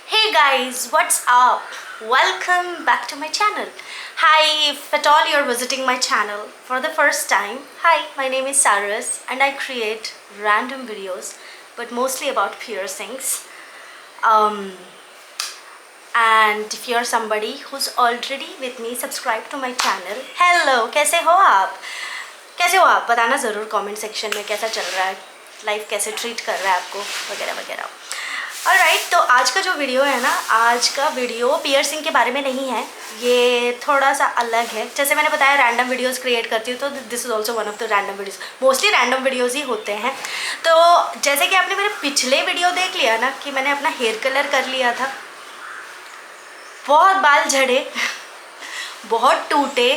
Hey guys, what's up? Welcome back to my channel. Hi, if at all you're visiting my channel for the first time, hi, my name is Saras and I create random videos but mostly about piercings. Um, and if you're somebody who's already with me, subscribe to my channel. Hello, कैसे हो आप बताना ज़रूर comment section में कैसा चल रहा है, लाइफ कैसे ट्रीट कर रहा है आपको, वगैरह वगैरह। ऑलराइट, तो आज का जो वीडियो है ना, आज का वीडियो पियर्सिंग के बारे में नहीं है, ये थोड़ा सा अलग है। जैसे मैंने बताया रैंडम वीडियोस क्रिएट करती हूँ, तो this is also one of the random videos. Mostly random videos ही होते हैं। तो जैसे कि आपने मेरे पिछले वीडियो देख लिया ना कि मैंने अपना हेयर कलर कर लिया था, बहुत बाल झड़े बहुत टूटे,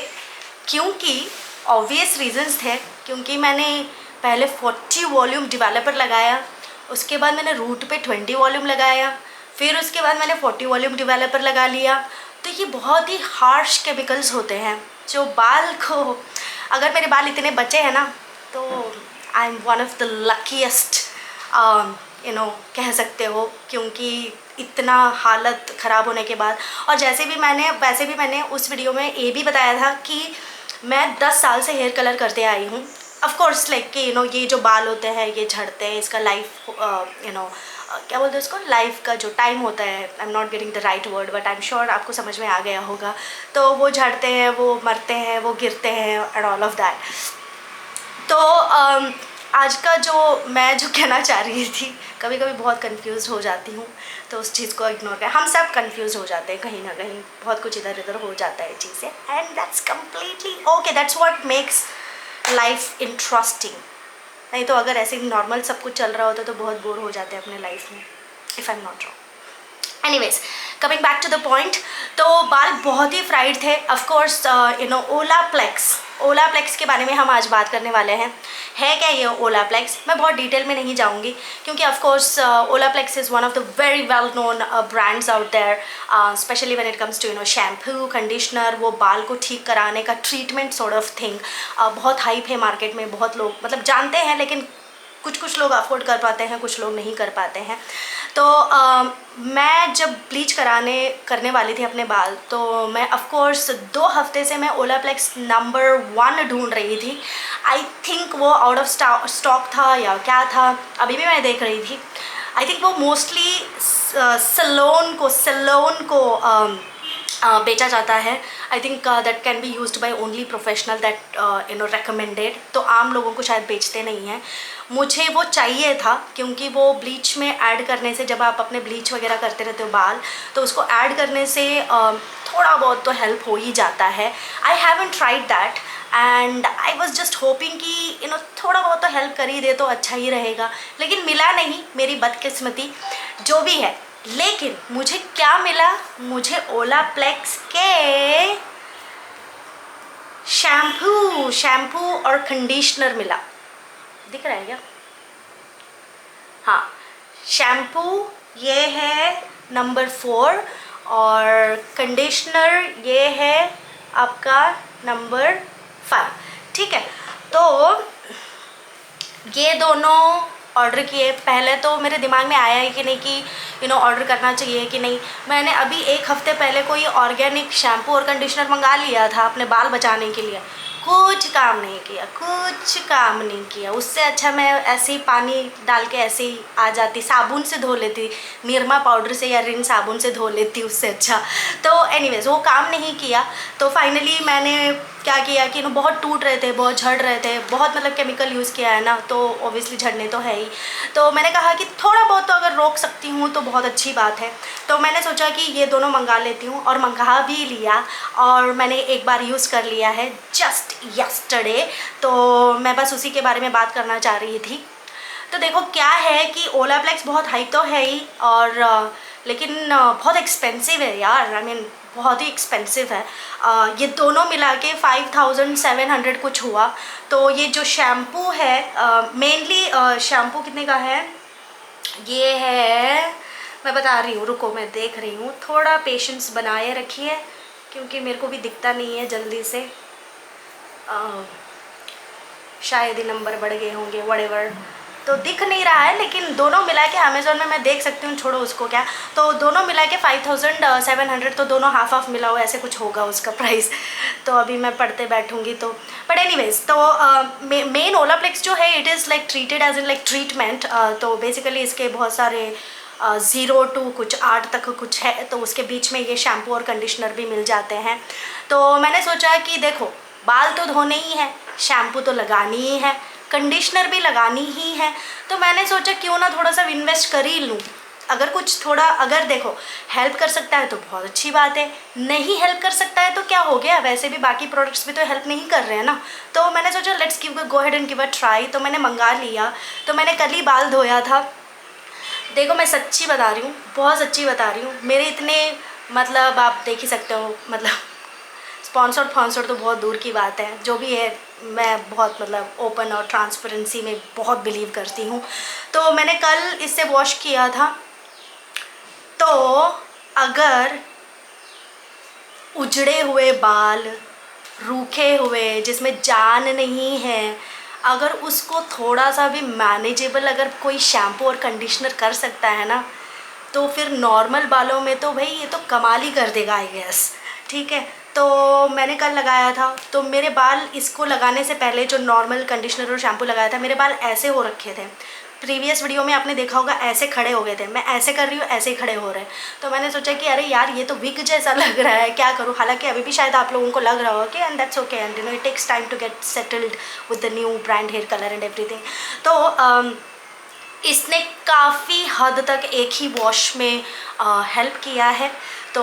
क्योंकि ऑब्वियस रीजंस थे। क्योंकि मैंने पहले 40 वॉल्यूम डेवलपर लगाया, उसके बाद मैंने रूट पे 20 वॉल्यूम लगाया, फिर उसके बाद मैंने 40 वॉल्यूम डेवलपर लगा लिया। तो ये बहुत ही हार्श केमिकल्स होते हैं जो बाल को, अगर मेरे बाल इतने बचे हैं ना, तो I M one of the luckiest कह सकते हो, क्योंकि इतना हालत ख़राब होने के बाद। और वैसे भी मैंने उस वीडियो में ये भी बताया था कि मैं 10 साल से हेयर कलर करते आई हूँ। ऑफ कोर्स लाइक कि ये जो बाल होते हैं ये झड़ते हैं, इसका लाइफ क्या बोलते हैं उसको, लाइफ का जो टाइम होता है, I am not getting the right word but I am sure आपको समझ में आ गया होगा। तो वो झड़ते हैं, वो मरते हैं, वो गिरते हैं एंड ऑल ऑफ दैट। तो आज का मैं जो कहना चाह रही थी, कभी कभी बहुत कंफ्यूज हो जाती हूँ, तो उस चीज़ को इग्नोर करें। हम सब कंफ्यूज हो जाते हैं कहीं ना कहीं, बहुत कुछ इधर उधर हो जाता है चीज़ें, and that's completely okay, that's what makes life interesting. नहीं तो अगर ऐसे नॉर्मल सब कुछ चल रहा होता तो बहुत बोर हो जाते हैं अपने लाइफ में, if I am not wrong. Anyways, coming back to the point, तो बाल बहुत ही फ्राइड थे। ऑफकोर्स ओलाप्लेक्स के बारे में हम आज बात करने वाले हैं। है क्या ये ओलाप्लेक्स? मैं बहुत डिटेल में नहीं जाऊंगी, क्योंकि of course Olaplex is one of the very well known brands out there, specially when it comes to shampoo, conditioner, वो बाल को ठीक कराने का ट्रीटमेंट सॉर्ट ऑफ थिंग। बहुत हाइप है मार्केट में, बहुत लोग मतलब जानते हैं, लेकिन कुछ लोग अफोर्ड कर पाते हैं, कुछ लोग नहीं कर पाते हैं। तो मैं जब ब्लीच करने वाली थी अपने बाल, तो मैं ऑफकोर्स 2 हफ्ते से मैं ओलाप्लेक्स नंबर 1 ढूंढ रही थी। आई थिंक वो आउट ऑफ स्टॉक था या क्या था, अभी भी मैं देख रही थी। आई थिंक वो मोस्टली सलोन को बेचा जाता है। आई think that can be used by only professional, that recommended. तो आम लोगों को शायद बेचते नहीं हैं। मुझे वो चाहिए था, क्योंकि वो ब्लीच में ऐड करने से, जब आप अपने ब्लीच वगैरह करते रहते हो बाल, तो उसको ऐड करने से थोड़ा बहुत तो हेल्प हो ही जाता है। I haven't tried that and I was just hoping कि थोड़ा बहुत तो हेल्प कर ही दे तो अच्छा ही रहेगा, लेकिन मिला नहीं, मेरी बदकिस्मती जो भी है। लेकिन मुझे क्या मिला? मुझे ओलाप्लेक्स के शैम्पू और कंडीशनर मिला। दिख रहा है क्या? हाँ, शैम्पू ये है नंबर 4 और कंडीशनर ये है आपका नंबर 5। ठीक है, तो ये दोनों ऑर्डर किए। पहले तो मेरे दिमाग में आया ही कि नहीं कि ऑर्डर करना चाहिए कि नहीं। मैंने अभी 1 हफ्ते पहले कोई ऑर्गेनिक शैम्पू और कंडीशनर मंगा लिया था अपने बाल बचाने के लिए, कुछ काम नहीं किया। उससे अच्छा मैं ऐसे ही पानी डाल के ऐसे ही आ जाती, साबुन से धो लेती, निरमा पाउडर से या रिन साबुन से धो लेती उससे अच्छा। तो एनीवेज वो काम नहीं किया। तो फाइनली मैंने क्या किया कि बहुत टूट रहे थे, बहुत झड़ रहे थे, बहुत मतलब केमिकल यूज़ किया है ना, तो ऑब्वियसली झड़ने तो है ही। तो मैंने कहा कि थोड़ा बहुत तो अगर रोक सकती हूँ तो बहुत अच्छी बात है। तो मैंने सोचा कि ये दोनों मंगा लेती हूँ, और मंगा भी लिया, और मैंने एक बार यूज़ कर लिया है जस्ट यस्टरडे। तो मैं बस उसी के बारे में बात करना चाह रही थी। तो देखो क्या है कि ओलाप्लेक्स बहुत हाइप तो है ही, और लेकिन बहुत एक्सपेंसिव है यार। आई मीन बहुत ही एक्सपेंसिव है। ये दोनों मिला के 5700 कुछ हुआ। तो ये जो शैम्पू है, मेनली शैम्पू कितने का है ये है, मैं बता रही हूँ, रुको मैं देख रही हूँ, थोड़ा पेशेंस बनाए रखिए, क्योंकि मेरे को भी दिखता नहीं है जल्दी से। शायद ही नंबर बढ़ गए होंगे, व्हाटएवर। तो दिख नहीं रहा है, लेकिन दोनों मिला के अमेज़ोन में मैं देख सकती हूँ, छोड़ो उसको क्या। तो दोनों मिला के 5700, तो दोनों हाफ हाफ मिला हो ऐसे कुछ होगा उसका प्राइस। तो अभी मैं पढ़ते बैठूँगी तो, बट एनीवेज, तो मेन ओलाप्लेक्स जो है it is like treated as in like treatment. तो बेसिकली इसके बहुत सारे 0 to कुछ 8 तक कुछ है, तो उसके बीच में ये शैम्पू और कंडीशनर भी मिल जाते हैं। तो मैंने सोचा कि देखो, बाल तो धोने ही है, शैम्पू तो लगानी ही है, कंडीशनर भी लगानी ही है, तो मैंने सोचा क्यों ना थोड़ा सा इन्वेस्ट कर ही लूँ। अगर कुछ थोड़ा, अगर देखो हेल्प कर सकता है तो बहुत अच्छी बात है, नहीं हेल्प कर सकता है तो क्या हो गया, वैसे भी बाकी प्रोडक्ट्स भी तो हेल्प नहीं कर रहे हैं ना। तो मैंने सोचा let's go ahead and give a try. तो मैंने मंगा लिया। तो मैंने कल ही बाल धोया था। देखो मैं सच्ची बता रही हूँ, बहुत सच्ची बता रही हूँ, मेरे इतने मतलब आप देख ही सकते हो, मतलब स्पॉन्सर तो बहुत दूर की बात है, जो भी है मैं बहुत मतलब ओपन और ट्रांसपेरेंसी में बहुत बिलीव करती हूँ। तो मैंने कल इससे वॉश किया था। तो अगर उजड़े हुए बाल, रूखे हुए, जिसमें जान नहीं है, अगर उसको थोड़ा सा भी मैनेजेबल अगर कोई शैम्पू और कंडीशनर कर सकता है ना, तो फिर नॉर्मल बालों में तो भाई ये तो कमाल ही कर देगा आई गेस। ठीक है, तो मैंने कल लगाया था। तो मेरे बाल इसको लगाने से पहले जो नॉर्मल कंडीशनर और शैम्पू लगाया था, मेरे बाल ऐसे हो रखे थे। प्रीवियस वीडियो में आपने देखा होगा ऐसे खड़े हो गए थे, मैं ऐसे कर रही हूँ, ऐसे ही खड़े हो रहे हैं। तो मैंने सोचा कि अरे यार ये तो विग जैसा लग रहा है, क्या करूँ। हालांकि अभी भी शायद आप लोगों को लग रहा होगा कि and that's okay, and you know it takes time to get settled with the new brand hair colour and everything. तो इसने काफ़ी हद तक एक ही वॉश में हेल्प किया है। तो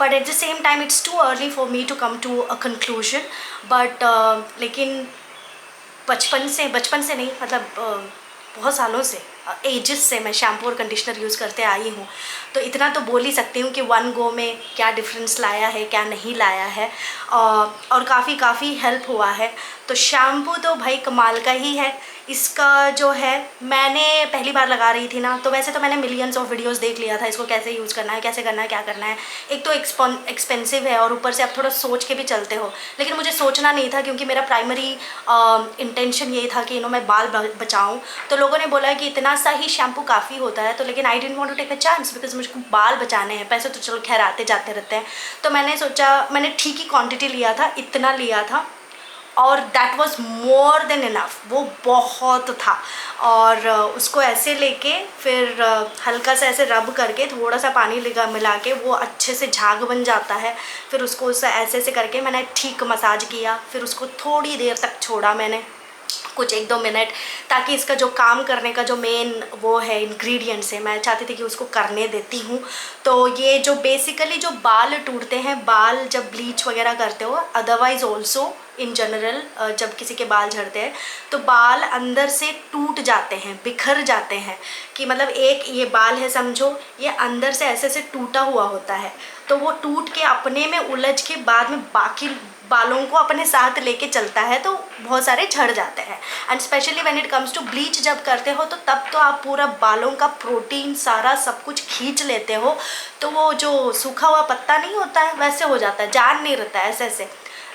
but at the same time it's too early for me to come to a conclusion. But लेकिन बचपन से नहीं, मतलब बहुत सालों से, एजेस से मैं शैम्पू और कंडीशनर यूज़ करते आई हूँ। तो इतना तो बोल ही सकती हूँ कि वन गो में क्या डिफरेंस लाया है, क्या नहीं लाया है, और काफ़ी हेल्प हुआ है। तो शैम्पू तो भाई कमाल का ही है। इसका जो है, मैंने पहली बार लगा रही थी ना, तो वैसे तो मैंने मिलियंस ऑफ वीडियोस देख लिया था इसको कैसे यूज़ करना है, कैसे करना है, क्या करना है। एक तो एक्सपेंसिव है और ऊपर से आप थोड़ा सोच के भी चलते हो, लेकिन मुझे सोचना नहीं था क्योंकि मेरा प्राइमरी इंटेंशन ये था कि मैं बाल बचाऊँ। तो लोगों ने बोला कि इतना सा ही शैम्पू काफ़ी होता है, तो लेकिन I didn't want to take a chance because मुझको बाल बचाने हैं। पैसे तो चलो खैर आते जाते रहते हैं। तो मैंने सोचा, मैंने ठीक ही क्वांटिटी लिया था, इतना लिया था, और that was more than enough, वो बहुत था। और उसको ऐसे लेके फिर हल्का सा ऐसे रब करके थोड़ा सा पानी मिला के वो अच्छे से झाग बन जाता है। फिर उसको उस ऐसे ऐसे करके मैंने ठीक मसाज किया, फिर उसको थोड़ी देर तक छोड़ा मैंने, कुछ 1-2 मिनट, ताकि इसका जो काम करने का जो मेन वो है इंग्रेडिएंट्स है, मैं चाहती थी कि उसको करने देती हूँ। तो ये जो बेसिकली जो बाल टूटते हैं, बाल जब ब्लीच वगैरह करते हो, अदरवाइज ऑल्सो इन जनरल जब किसी के बाल झड़ते हैं तो बाल अंदर से टूट जाते हैं, बिखर जाते हैं। कि मतलब एक ये बाल है समझो, ये अंदर से ऐसे ऐसे टूटा हुआ होता है, तो वो टूट के अपने में उलझ के बाद में बाकी बालों को अपने साथ लेके चलता है, तो बहुत सारे झड़ जाते हैं। And specially when it comes to bleach जब करते हो, तो तब तो आप पूरा बालों का प्रोटीन सारा सब कुछ खींच लेते हो, तो वो जो सूखा हुआ पत्ता नहीं होता है वैसे हो जाता है, जान नहीं रहता है ऐसे ऐसे।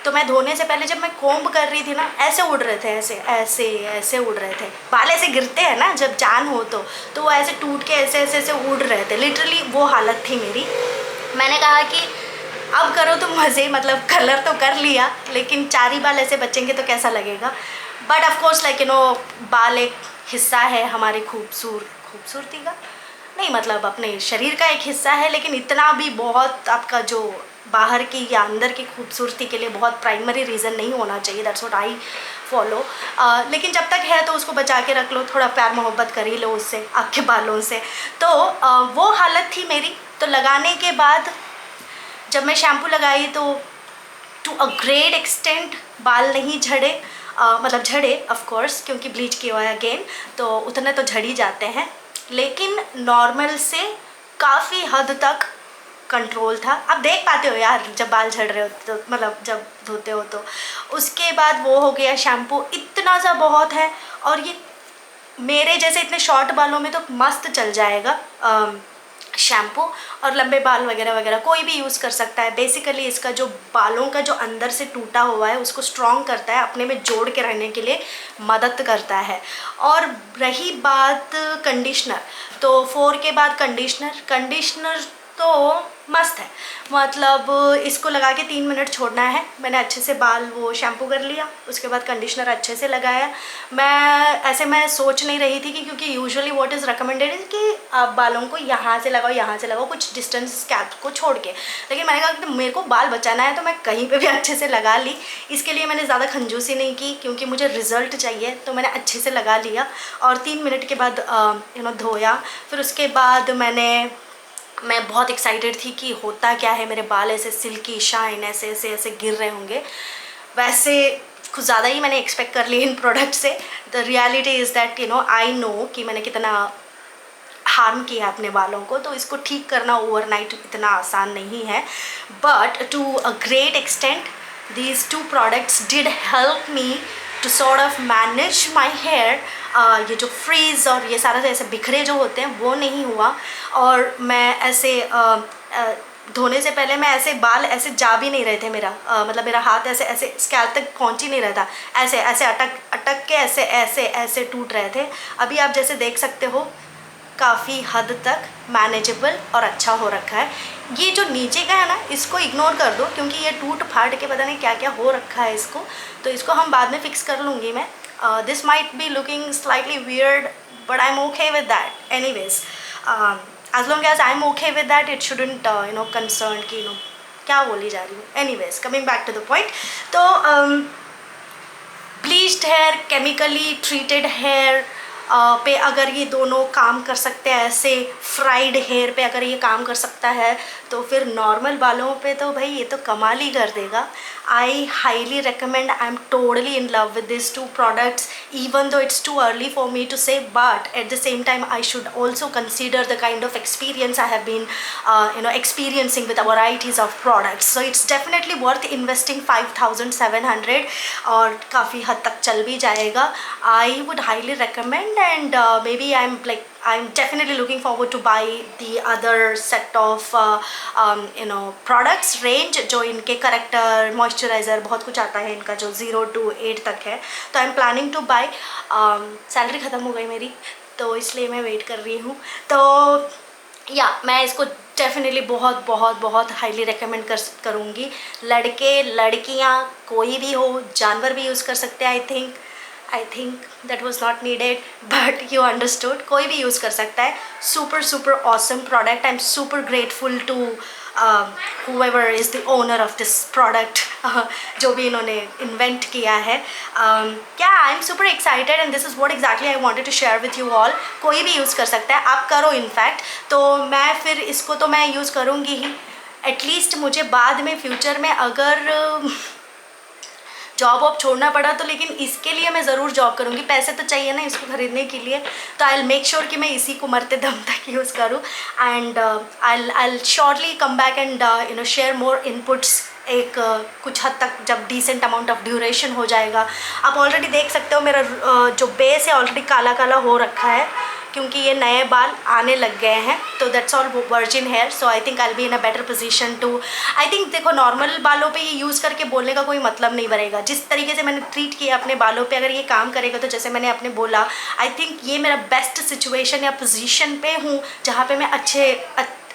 तो मैं धोने से पहले जब मैं कोम्ब कर रही थी ना, ऐसे उड़ रहे थे, ऐसे ऐसे ऐसे उड़ रहे थे बाल, ऐसे गिरते हैं ना जब जान हो तो वो ऐसे टूट के ऐसे ऐसे ऐसे उड़ रहे थे, लिटरली वो हालत थी मेरी। मैंने कहा कि अब करो तुम मज़े, मतलब कलर तो कर लिया, लेकिन 4 ही बाल ऐसे बचेंगे तो कैसा लगेगा। बट ऑफकोर्स लाइक बाल एक हिस्सा है हमारी खूबसूरती का, नहीं मतलब अपने शरीर का एक हिस्सा है, लेकिन इतना भी बहुत आपका जो बाहर की या अंदर की खूबसूरती के लिए बहुत प्राइमरी रीज़न नहीं होना चाहिए। That's what I follow. लेकिन जब तक है तो उसको बचा के रख लो, थोड़ा प्यार मोहब्बत कर ही लो उससे, आपके बालों से। तो वो हालत थी मेरी। तो लगाने के बाद जब मैं शैम्पू लगाई तो टू अ ग्रेट एक्सटेंट बाल नहीं झड़े, मतलब झड़े ऑफ कोर्स क्योंकि ब्लीच किया हुआ है अगेन, तो उतने तो झड़ ही जाते हैं, लेकिन नॉर्मल से काफ़ी हद तक कंट्रोल था। आप देख पाते हो यार जब बाल झड़ रहे हो तो, मतलब जब धोते हो तो। उसके बाद वो हो गया शैम्पू, इतना सा बहुत है, और ये मेरे जैसे इतने शॉर्ट बालों में तो मस्त चल जाएगा। शैम्पू, और लंबे बाल वगैरह वगैरह कोई भी यूज़ कर सकता है। बेसिकली इसका जो बालों का जो अंदर से टूटा हुआ है उसको स्ट्रॉन्ग करता है, अपने में जोड़ के रहने के लिए मदद करता है। और रही बात कंडीशनर, तो 4 के बाद कंडीशनर तो मस्त है, मतलब इसको लगा के 3 मिनट छोड़ना है। मैंने अच्छे से बाल वो शैम्पू कर लिया, उसके बाद कंडीशनर अच्छे से लगाया। मैं सोच नहीं रही थी कि, क्योंकि यूजुअली व्हाट इज़ रिकमेंडेड है कि आप बालों को यहाँ से लगाओ कुछ डिस्टेंस स्कैल्प को छोड़ के, लेकिन मैंने कहा कि मेरे को बाल बचाना है तो मैं कहीं पे भी अच्छे से लगा ली। इसके लिए मैंने ज़्यादा खंजूसी नहीं की, क्योंकि मुझे रिज़ल्ट चाहिए, तो मैंने अच्छे से लगा लिया और 3 मिनट के बाद धोया। फिर उसके बाद मैं बहुत एक्साइटेड थी कि होता क्या है, मेरे बाल ऐसे सिल्की शाइन ऐसे ऐसे ऐसे गिर रहे होंगे। वैसे कुछ ज़्यादा ही मैंने एक्सपेक्ट कर ली इन प्रोडक्ट से। The reality is that I know कि मैंने कितना हार्म किया अपने बालों को, तो इसको ठीक करना ओवरनाइट इतना आसान नहीं है। But to a great extent these 2 products did help me to sort of manage my hair। ये जो फ्रीज और ये सारा ऐसे बिखरे जो होते हैं वो नहीं हुआ, और मैं ऐसे धोने से पहले मैं ऐसे बाल ऐसे जा भी नहीं रहे थे मेरा, मतलब मेरा हाथ ऐसे ऐसे स्कैल्प तक पहुंच ही नहीं रहा था, ऐसे ऐसे अटक के ऐसे ऐसे ऐसे टूट रहे थे। अभी आप जैसे देख सकते हो काफ़ी हद तक मैनेजेबल और अच्छा हो रखा है। ये जो नीचे का है ना, इसको इग्नोर कर दो, क्योंकि ये टूट फाट के पता नहीं क्या क्या हो रखा है इसको, तो इसको हम बाद में फिक्स कर लूँगी मैं। This might be looking slightly weird but I am okay with that anyways. As long as I am okay with that it shouldn't concern कि क्या बोली जा रही हूँ। Anyways coming back to the point, तो bleached hair, chemically treated hair पे अगर ये दोनों काम कर सकते हैं, ऐसे फ्राइड हेयर पे अगर ये काम कर सकता है, तो फिर नॉर्मल बालों पे तो भाई ये तो कमाल ही कर देगा। I highly recommend, I am totally in love with this 2 products, even though it's too early for me to say, but at the same time I should also consider the kind of experience I have been experiencing with a varieties of products, so it's definitely worth investing 5,700 और काफ़ी हद तक चल भी जाएगा। I would highly recommend, and maybe I'm definitely looking forward to buy the other set of products range, जो इनके character, moisturiser बहुत कुछ आता है इनका, जो 0 to 8 तक है, तो I am planning to buy. Salary ख़त्म हो गई मेरी, तो इसलिए मैं वेट कर रही हूँ। तो या मैं इसको डेफिनेटली बहुत बहुत बहुत हाईली रिकमेंड करूँगी। लड़के लड़कियाँ कोई भी हो, जानवर भी यूज़ कर सकते हैं। I think that was not needed but you understood, कोई भी यूज़ कर सकता है। Super awesome product, I am super grateful to whoever is the owner of this product, जो भी इन्होंने इन्वेंट किया है। I am super excited and this is what exactly I wanted to share with you all. कोई भी use कर सकता है, आप करो इनफैक्ट, तो मैं फिर इसको तो मैं यूज़ करूँगी ही। एटलीस्ट मुझे बाद में फ्यूचर में अगर जॉब वॉब छोड़ना पड़ा तो, लेकिन इसके लिए मैं ज़रूर जॉब करूँगी, पैसे तो चाहिए ना इसको ख़रीदने के लिए, तो आई विल मेक श्योर कि मैं इसी को मरते दम तक यूज़ करूँ। And I will surely come back and share more inputs एक कुछ हद तक, जब डिसेंट अमाउंट ऑफ ड्यूरेशन हो जाएगा। आप ऑलरेडी देख सकते हो मेरा जो बेस है ऑलरेडी काला काला हो रखा है, क्योंकि ये नए बाल आने लग गए हैं, तो that's all virgin hair, so I think I will be in a better position to, I think देखो नॉर्मल बालों पे ये यूज़ करके बोलने का कोई मतलब नहीं बनेगा। जिस तरीके से मैंने ट्रीट किया अपने बालों पे, अगर ये काम करेगा तो जैसे मैंने अपने बोला, आई थिंक ये मेरा बेस्ट सिचुएशन या पोजीशन पे हूँ जहाँ पे मैं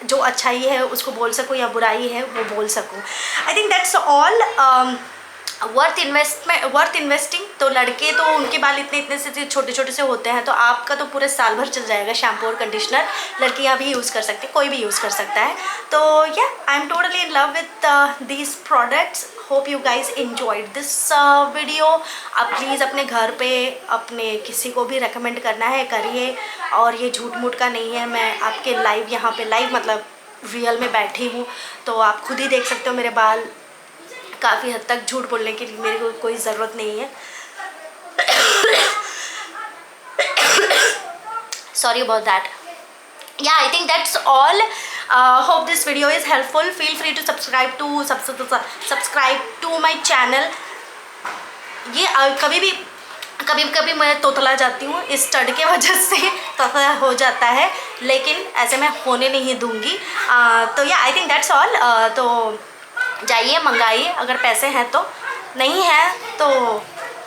जो अच्छाई है उसको बोल सकूँ या बुराई है वो बोल सकूँ। आई think that's all. Worth investing. तो लड़के तो उनके बाल इतने से छोटे छोटे से होते हैं, तो आपका तो पूरे साल भर चल जाएगा शैम्पू और कंडीशनर। लड़कियां भी यूज़ कर सकती हैं, कोई भी यूज़ कर सकता है। तो या I am totally in love with these products. Hope you guys enjoyed this video. आप प्लीज़ अपने घर पे अपने किसी को भी रेकमेंड करना है करिए, और ये झूठ मूठ का नहीं है। मैं आपके लाइव यहाँ पे लाइव मतलब रियल में बैठी हूँ, तो आप खुद ही देख सकते हो मेरे बाल। काफ़ी हद तक झूठ बोलने की मेरे को कोई ज़रूरत नहीं है। Sorry about that. Yeah, I think that's all. Hope this video is helpful. Feel free to subscribe to my channel. ये कभी भी कभी कभी मैं तोतला जाती हूँ इस स्टड के वजह से, तोतला हो जाता है, लेकिन ऐसे मैं होने नहीं दूँगी। तो या आई थिंक दैट्स ऑल। तो जाइए मंगाइए, अगर पैसे हैं तो, नहीं है तो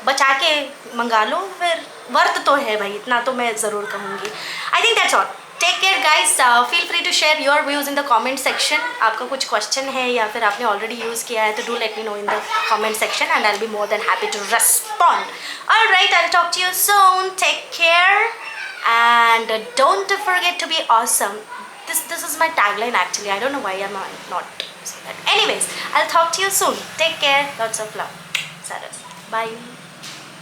बचा के मंगा लो फिर, वर्थ तो है भाई, इतना तो मैं ज़रूर कहूँगी। I think that's all. Take care guys, feel free to share your views in the comment section. आपका कुछ क्वेश्चन है या फिर आपने ऑलरेडी यूज़ किया है तो do let me know in the comment section and I will be more than happy to respond. Alright, I will talk to you soon, take care and don't forget to be awesome. This is my tagline actually. I don't know why I'm not saying that. Anyways, I'll talk to you soon. Take care. Lots of love. Saras. Bye.